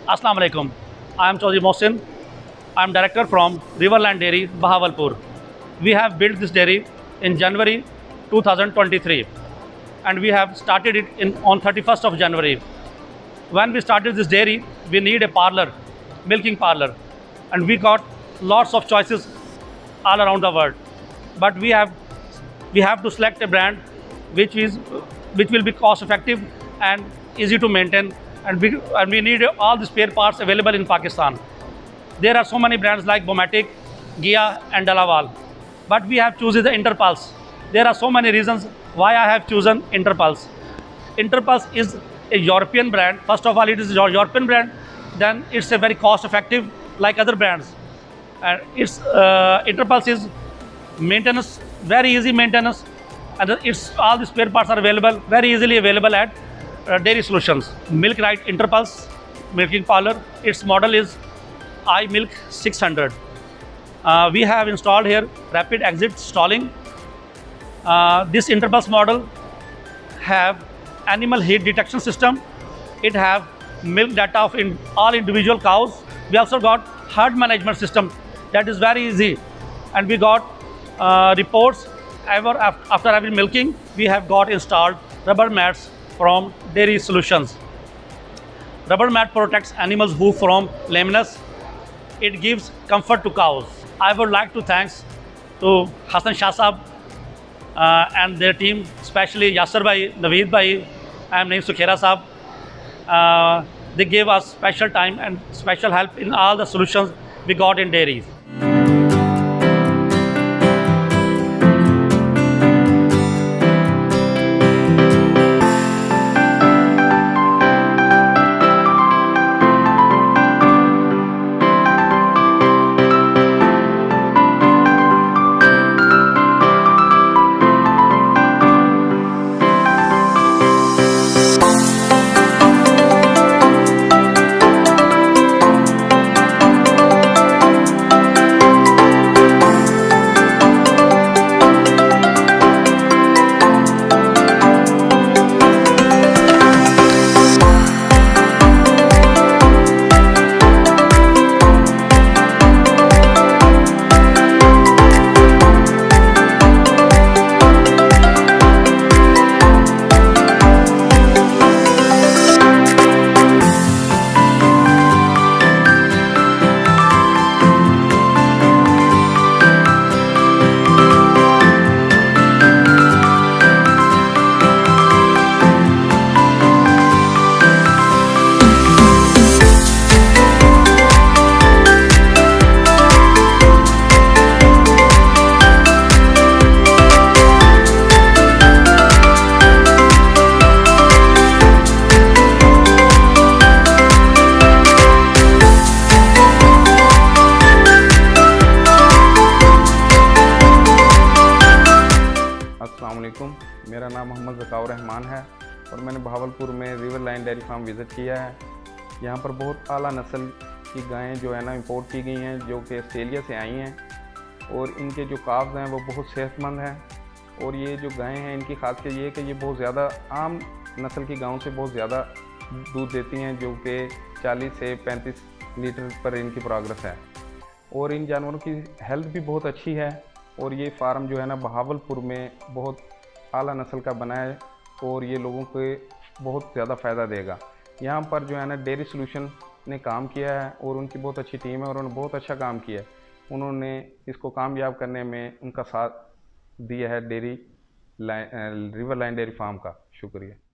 Assalamu alaikum. I am Chaudhry Mohsin. I am director from Riverline Dairy, Bahawalpur. We have built this dairy in January 2023 and we have started it on 31st of January. When we started this dairy, we need a parlour, milking parlour, and we got lots of choices all around the world. But we have to select a brand which will be cost effective and easy to maintain, and we need all the spare parts available in Pakistan. There are so many brands like Boumatic, Gia and Dalawal, but we have chosen the Interpulse. There are so many reasons why I have chosen Interpulse. Interpulse is a European brand. First of all, it is a European brand. Then it's a very cost effective like other brands. And Interpulse is maintenance, very easy maintenance, and all the spare parts are available, very easily available at Dairy Solutions. Milk Right Interpulse milking parlour. Its model is iMilk 600. We have installed here rapid exit stalling. This Interpulse model have animal heat detection system. It have milk data of all individual cows. We also got herd management system that is very easy, and we got reports after every milking. We have got installed rubber mats from Dairy Solutions. Rubber mat protects animals' hoof from lameness. It gives comfort to cows. I would like to thanks to Hassan Shah Sahab and their team, especially Yasser Bhai, Naveed Bhai, and Naeem Sukhera Sahab. They gave us special time and special help in all the solutions we got in dairies. मेरा नाम मोहम्मद ज़काउर रहमान है और मैंने बहावलपुर में रिवरलाइन dairy farm visit किया है। यहाँ पर बहुत आला नस्ल की गायें जो है ना इंपोर्ट की गई हैं, जो कि ऑस्ट्रेलिया से आई हैं, और इनके जो काव्स हैं वो बहुत सेहतमंद हैं। और ये जो गायें हैं इनकी खासियत ये है कि ये बहुत ज़्यादा आम नस्ल की गायों से बहुत ज़्यादा दूध देती हैं, जो कि 40 से 35 लीटर पर इनकी प्रोग्रेस है। और इन जानवरों की हेल्थ भी बहुत अच्छी है। और ये फार्म जो है ना बहावलपुर में बहुत आला नस्ल का बना है और ये लोगों को बहुत ज़्यादा फ़ायदा देगा। यहाँ पर जो है ना डेयरी सोल्यूशन ने काम किया है और उनकी बहुत अच्छी टीम है और उन्होंने बहुत अच्छा काम किया है। उन्होंने इसको कामयाब करने में उनका साथ दिया है रिवरलाइन डेयरी फार्म का। शुक्रिया।